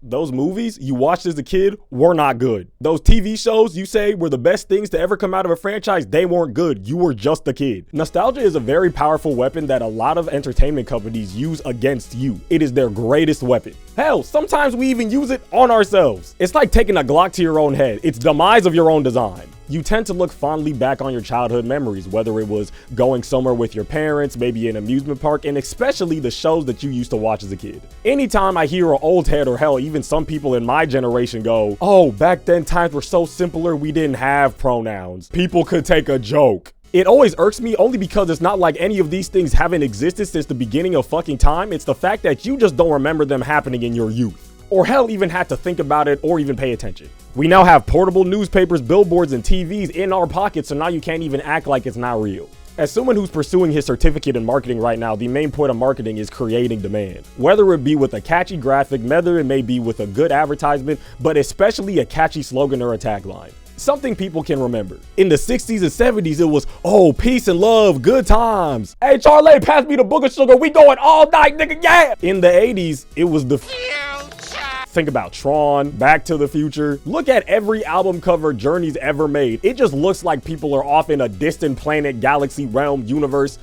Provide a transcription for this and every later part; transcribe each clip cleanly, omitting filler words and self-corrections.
Those movies you watched as a kid were not good. Those TV shows you say were the best things to ever come out of a franchise, they weren't good. You were just a kid. Nostalgia is a very powerful weapon that a lot of entertainment companies use against you. It is their greatest weapon. Hell, sometimes we even use it on ourselves. It's like taking a Glock to your own head. It's demise of your own design. You tend to look fondly back on your childhood memories, whether it was going somewhere with your parents, maybe an amusement park, and especially the shows that you used to watch as a kid. Anytime I hear an old head, or hell, even some people in my generation go, oh, back then times were so simpler, we didn't have pronouns. People could take a joke. It always irks me only because it's not like any of these things haven't existed since the beginning of fucking time. It's the fact that you just don't remember them happening in your youth. Or hell, even had to think about it or even pay attention. We now have portable newspapers, billboards, and TVs in our pockets, so now you can't even act like it's not real. As someone who's pursuing his certificate in marketing right now, the main point of marketing is creating demand. Whether it be with a catchy graphic, whether it may be with a good advertisement, but especially a catchy slogan or a tagline. Something people can remember. In the 60s and 70s, it was, oh, peace and love, good times. Hey, Charlie, pass me the book of sugar, we going all night, nigga, yeah! In the 80s, it was the think about Tron, Back to the Future. Look at every album cover Journey's ever made. It just looks like people are off in a distant planet, galaxy, realm, universe.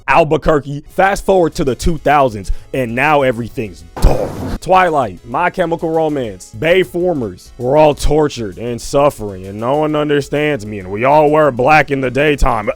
Albuquerque. Fast forward to the 2000s, and now everything's dark. Twilight, My Chemical Romance, Bayformers. We're all tortured and suffering, and no one understands me, and we all wear black in the daytime.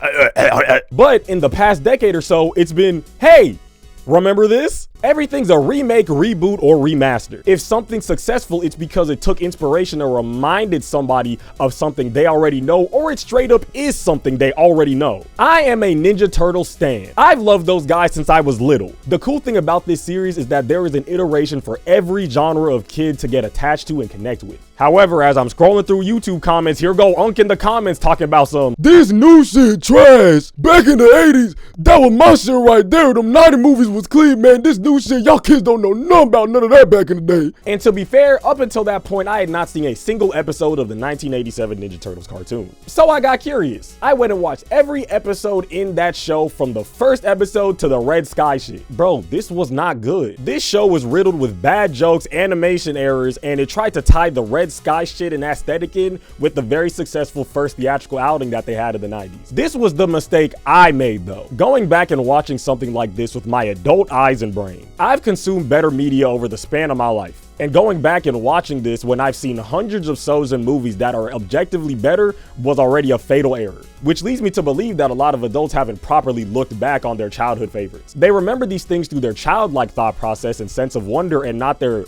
But in the past decade or so, it's been, hey, remember this? Everything's a remake, reboot, or remaster. If something's successful, it's because it took inspiration or reminded somebody of something they already know, or it straight up is something they already know. I am a Ninja Turtle stan. I've loved those guys since I was little. The cool thing about this series is that there is an iteration for every genre of kid to get attached to and connect with. However, as I'm scrolling through YouTube comments, here go Unk in the comments talking about this new shit trash. Back in the 80s, that was my shit right there. Them 90 movies was clean, man. This new shit, y'all kids don't know nothing about none of that back in the day. And to be fair, up until that point, I had not seen a single episode of the 1987 Ninja Turtles cartoon. So I got curious. I went and watched every episode in that show from the first episode to the Red Sky shit. Bro, this was not good. This show was riddled with bad jokes, animation errors, and it tried to tie the Red Sky shit and aesthetic in with the very successful first theatrical outing that they had in the 90s. This was the mistake I made though. Going back and watching something like this with my adult eyes and brain. I've consumed better media over the span of my life. And going back and watching this when I've seen hundreds of shows and movies that are objectively better was already a fatal error. Which leads me to believe that a lot of adults haven't properly looked back on their childhood favorites. They remember these things through their childlike thought process and sense of wonder and not their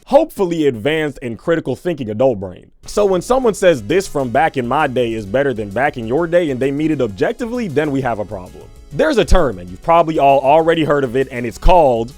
hopefully advanced and critical thinking adult brain. So when someone says this from back in my day is better than back in your day and they meet it objectively, then we have a problem. There's a term, and you've probably all already heard of it, and it's called...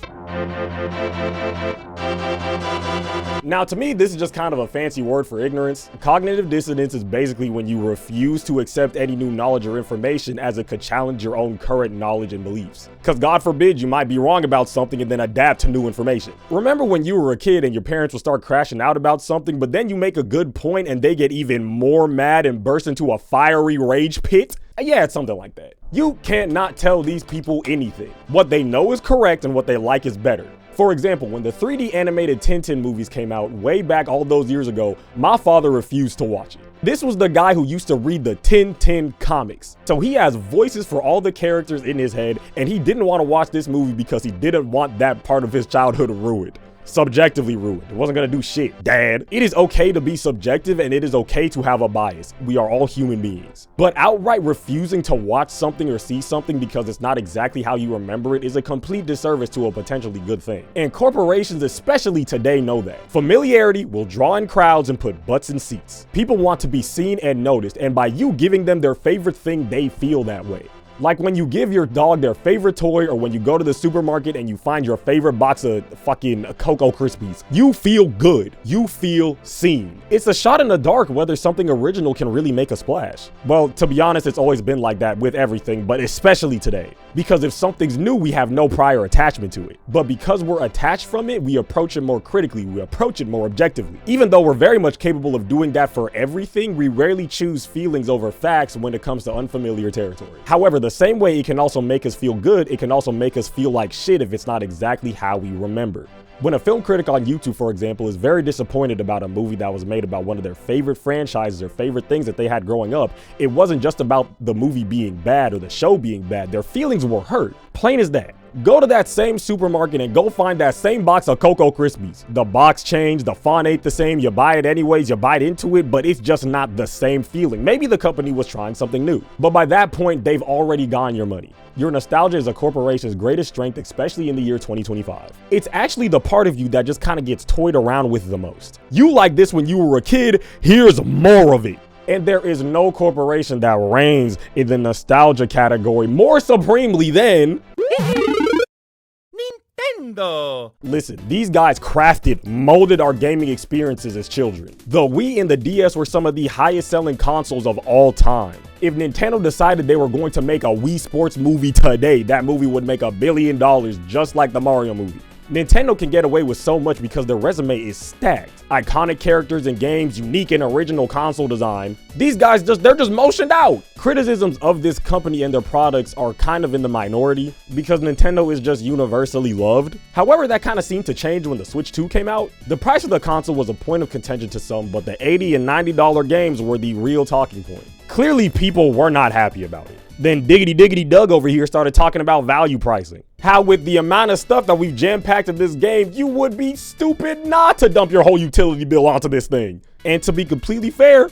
Now, to me, this is just kind of a fancy word for ignorance. Cognitive dissonance is basically when you refuse to accept any new knowledge or information as it could challenge your own current knowledge and beliefs. Because God forbid you might be wrong about something and then adapt to new information. Remember when you were a kid and your parents would start crashing out about something, but then you make a good point and they get even more mad and burst into a fiery rage pit? Yeah, it's something like that. You can't not tell these people anything. What they know is correct and what they like is better. For example, when the 3D animated Tintin movies came out way back all those years ago, my father refused to watch it. This was the guy who used to read the Tintin comics. So he has voices for all the characters in his head, and he didn't want to watch this movie because he didn't want that part of his childhood ruined. Subjectively ruined. It wasn't gonna do shit, Dad. It is okay to be subjective and it is okay to have a bias. We are all human beings. But outright refusing to watch something or see something because it's not exactly how you remember it is a complete disservice to a potentially good thing. And corporations, especially today, know that. Familiarity will draw in crowds and put butts in seats. People want to be seen and noticed, and by you giving them their favorite thing, they feel that way. Like when you give your dog their favorite toy, or when you go to the supermarket and you find your favorite box of fucking Cocoa Krispies. You feel good. You feel seen. It's a shot in the dark whether something original can really make a splash. Well, to be honest, it's always been like that with everything, but especially today. Because if something's new, we have no prior attachment to it. But because we're attached from it, we approach it more critically. We approach it more objectively. Even though we're very much capable of doing that for everything, we rarely choose feelings over facts when it comes to unfamiliar territory. However, the same way it can also make us feel good, it can also make us feel like shit if it's not exactly how we remember. When a film critic on YouTube, for example, is very disappointed about a movie that was made about one of their favorite franchises or favorite things that they had growing up, it wasn't just about the movie being bad or the show being bad. Their feelings were hurt. Plain as that. Go to that same supermarket and go find that same box of Cocoa Krispies. The box changed, the font ain't the same, you buy it anyways, you bite into it, but it's just not the same feeling. Maybe the company was trying something new, but by that point, they've already gotten your money. Your nostalgia is a corporation's greatest strength, especially in the year 2025. It's actually the part of you that just kind of gets toyed around with the most. You like this when you were a kid, here's more of it. And there is no corporation that reigns in the nostalgia category more supremely than Nintendo. Listen, these guys crafted, molded our gaming experiences as children. The Wii and the DS were some of the highest selling consoles of all time. If Nintendo decided they were going to make a Wii Sports movie today, that movie would make $1 billion just like the Mario movie. Nintendo can get away with so much because their resume is stacked. Iconic characters and games, unique and original console design. These guys they're just motioned out. Criticisms of this company and their products are kind of in the minority because Nintendo is just universally loved. However, that kind of seemed to change when the Switch 2 came out. The price of the console was a point of contention to some, but the $80 and $90 games were the real talking point. Clearly, people were not happy about it. Then Diggity Doug over here started talking about value pricing. How with the amount of stuff that we've jam-packed in this game, you would be stupid not to dump your whole utility bill onto this thing. And to be completely fair,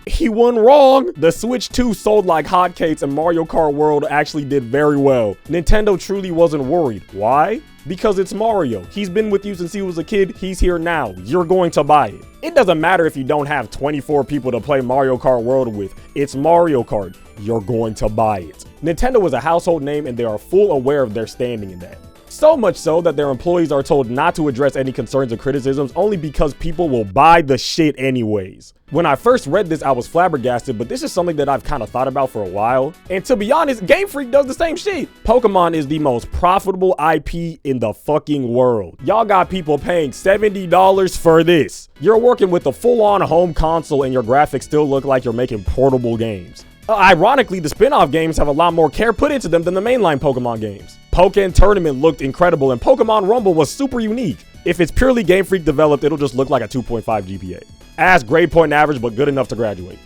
he won wrong. The Switch 2 sold like hotcakes and Mario Kart World actually did very well. Nintendo truly wasn't worried. Why? Because it's Mario. He's been with you since he was a kid. He's here now. You're going to buy it. It doesn't matter if you don't have 24 people to play Mario Kart World with. It's Mario Kart. You're going to buy it. Nintendo is a household name and they are full aware of their standing in that. So much so that their employees are told not to address any concerns or criticisms only because people will buy the shit anyways. When I first read this, I was flabbergasted, but this is something that I've kind of thought about for a while. And to be honest, Game Freak does the same shit. Pokemon is the most profitable IP in the fucking world. Y'all got people paying $70 for this. You're working with a full-on home console and your graphics still look like you're making portable games. Ironically, the spin-off games have a lot more care put into them than the mainline Pokemon games. Pokken Tournament looked incredible and Pokemon Rumble was super unique. If it's purely Game Freak developed, it'll just look like a 2.5 GPA. Ass grade point average, but good enough to graduate.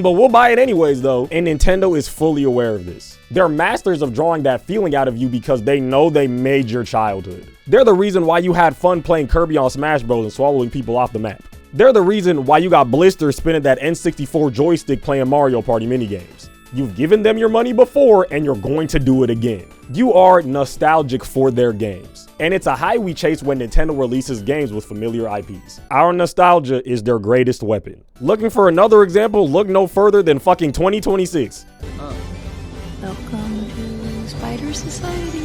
But we'll buy it anyways though, and Nintendo is fully aware of this. They're masters of drawing that feeling out of you because they know they made your childhood. They're the reason why you had fun playing Kirby on Smash Bros. And swallowing people off the map. They're the reason why you got blisters spinning that N64 joystick playing Mario Party minigames. You've given them your money before and you're going to do it again. You are nostalgic for their games. And it's a high we chase when Nintendo releases games with familiar IPs. Our nostalgia is their greatest weapon. Looking for another example? Look no further than fucking 2026. Welcome to Spider Society.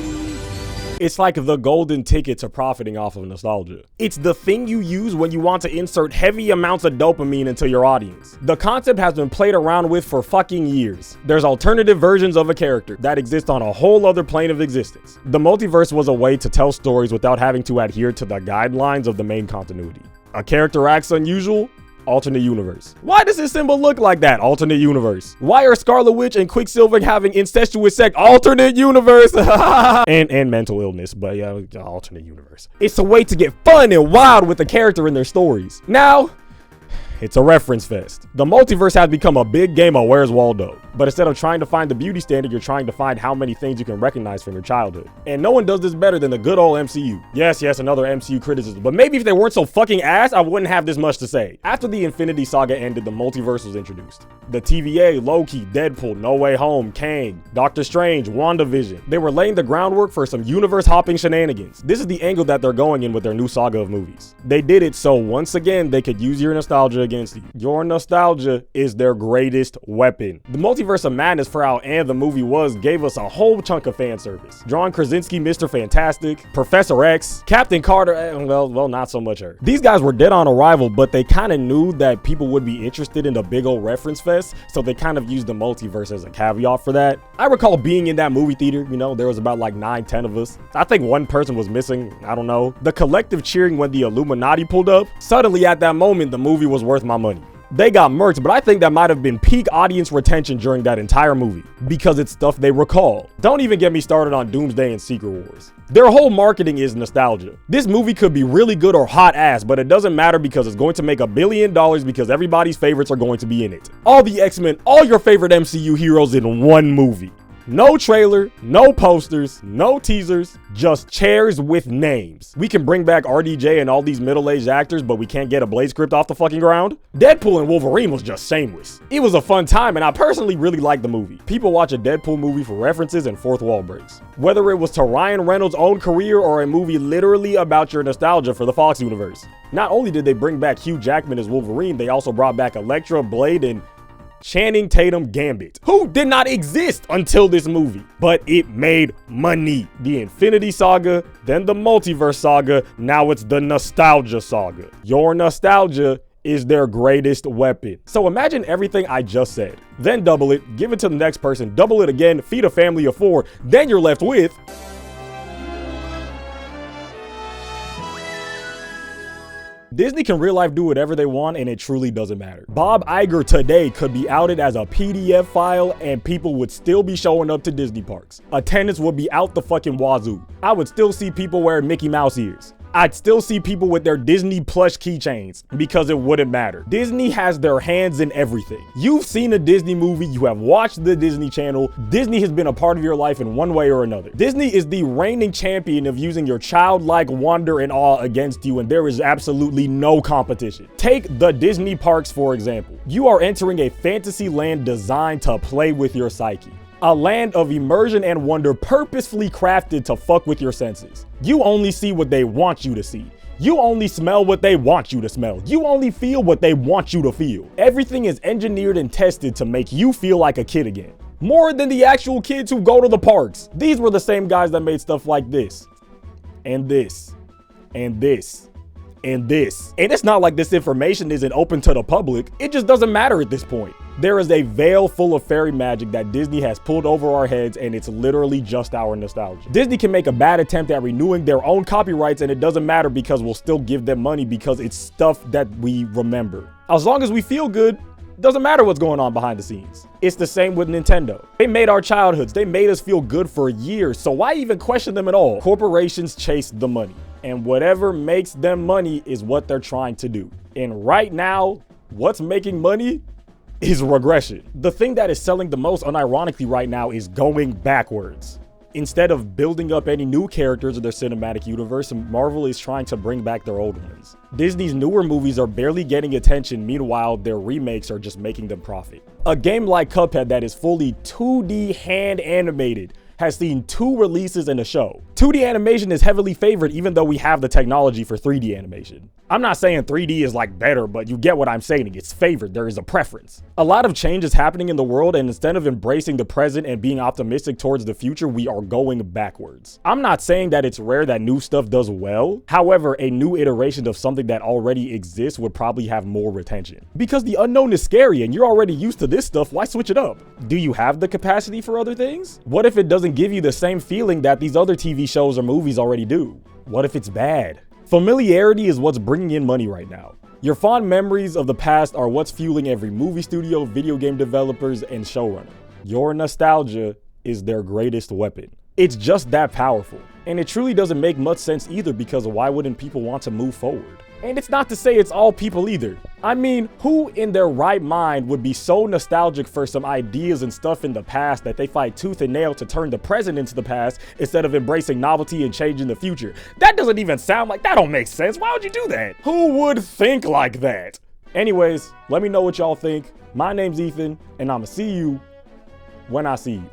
It's like the golden ticket to profiting off of nostalgia. It's the thing you use when you want to insert heavy amounts of dopamine into your audience. The concept has been played around with for fucking years. There's alternative versions of a character that exist on a whole other plane of existence. The multiverse was a way to tell stories without having to adhere to the guidelines of the main continuity. A character acts unusual? Alternate universe. Why does this symbol look like that? Alternate universe. Why are Scarlet Witch and Quicksilver having incestuous sex? Alternate universe. and mental illness, but yeah, alternate universe. It's a way to get fun and wild with the character in their stories. Now, it's a reference fest. The multiverse has become a big game of Where's Waldo. But instead of trying to find the beauty standard, you're trying to find how many things you can recognize from your childhood. And no one does this better than the good old MCU. Yes, another MCU criticism. But maybe if they weren't so fucking ass, I wouldn't have this much to say. After the Infinity Saga ended, the multiverse was introduced. The TVA, Loki, Deadpool, No Way Home, Kang, Doctor Strange, WandaVision. They were laying the groundwork for some universe-hopping shenanigans. This is the angle that they're going in with their new saga of movies. They did it so once again, they could use your nostalgia against you. Your nostalgia is their greatest weapon. The Multiverse of Madness for how and the movie was gave us a whole chunk of fan service. John Krasinski, Mr. Fantastic, Professor X, Captain Carter, well, not so much her. These guys were dead on arrival, but they kind of knew that people would be interested in the big old reference fest, so they kind of used the multiverse as a caveat for that. I recall being in that movie theater, there was about like 9-10 of us. I think one person was missing, I don't know. The collective cheering when the Illuminati pulled up, suddenly at that moment, the movie was worth my money. They got murked, but I think that might have been peak audience retention during that entire movie because it's stuff they recall. Don't even get me started on Doomsday and Secret Wars. Their whole marketing is nostalgia. This movie could be really good or hot ass, but it doesn't matter because it's going to make $1 billion because everybody's favorites are going to be in it. All the X-Men, all your favorite MCU heroes in one movie. No trailer, no posters, no teasers, just chairs with names. We can bring back RDJ and all these middle-aged actors, but we can't get a Blade script off the fucking ground. Deadpool and Wolverine was just shameless. It was a fun time, and I personally really liked the movie. People watch a Deadpool movie for references and fourth wall breaks. Whether it was to Ryan Reynolds' own career or a movie literally about your nostalgia for the Fox universe. Not only did they bring back Hugh Jackman as Wolverine, they also brought back Elektra, Blade, and Channing Tatum Gambit, who did not exist until this movie, but it made money. The Infinity Saga, then the Multiverse Saga, now it's the Nostalgia Saga. Your nostalgia is their greatest weapon. So imagine everything I just said, then double it, give it to the next person, double it again, feed a family of 4, then you're left with Disney can real life do whatever they want and it truly doesn't matter. Bob Iger today could be outed as a PDF file and people would still be showing up to Disney parks. Attendance would be out the fucking wazoo. I would still see people wearing Mickey Mouse ears. I'd still see people with their Disney plush keychains because it wouldn't matter. Disney has their hands in everything. You've seen a Disney movie, you have watched the Disney Channel. Disney has been a part of your life in one way or another. Disney is the reigning champion of using your childlike wonder and awe against you, and there is absolutely no competition. Take the Disney parks, for example. You are entering a fantasy land designed to play with your psyche. A land of immersion and wonder purposefully crafted to fuck with your senses. You only see what they want you to see. You only smell what they want you to smell. You only feel what they want you to feel. Everything is engineered and tested to make you feel like a kid again. More than the actual kids who go to the parks. These were the same guys that made stuff like this. And this. And this. And this. And it's not like this information isn't open to the public. It just doesn't matter at this point. There is a veil full of fairy magic that Disney has pulled over our heads, and it's literally just our nostalgia. Disney can make a bad attempt at renewing their own copyrights, and it doesn't matter because we'll still give them money because it's stuff that we remember. As long as we feel good, doesn't matter what's going on behind the scenes. It's the same with Nintendo. They made our childhoods. They made us feel good for years, so why even question them at all? Corporations chase the money, and whatever makes them money is what they're trying to do. And right now, what's making money is regression. The thing that is selling the most unironically right now is going backwards. Instead of building up any new characters of their cinematic universe, Marvel is trying to bring back their old ones. Disney's newer movies are barely getting attention, meanwhile their remakes are just making them profit. A game like Cuphead that is fully 2D hand animated has seen 2 releases and a show. 2D animation is heavily favored even though we have the technology for 3D animation. I'm not saying 3D is like better, but you get what I'm saying. It's favored. There is a preference. A lot of change is happening in the world, and instead of embracing the present and being optimistic towards the future, we are going backwards. I'm not saying that it's rare that new stuff does well. However, a new iteration of something that already exists would probably have more retention. Because the unknown is scary and you're already used to this stuff, why switch it up? Do you have the capacity for other things? What if it doesn't give you the same feeling that these other TV shows or movies already do? What if it's bad? Familiarity is what's bringing in money right now. Your fond memories of the past are what's fueling every movie studio, video game developers, and showrunner. Your nostalgia is their greatest weapon. It's just that powerful. And it truly doesn't make much sense either, because why wouldn't people want to move forward? And it's not to say it's all people either. I mean, who in their right mind would be so nostalgic for some ideas and stuff in the past that they fight tooth and nail to turn the present into the past instead of embracing novelty and changing the future? That doesn't even sound like, that don't make sense. Why would you do that? Who would think like that? Anyways, let me know what y'all think. My name's Ethan, and I'ma see you when I see you.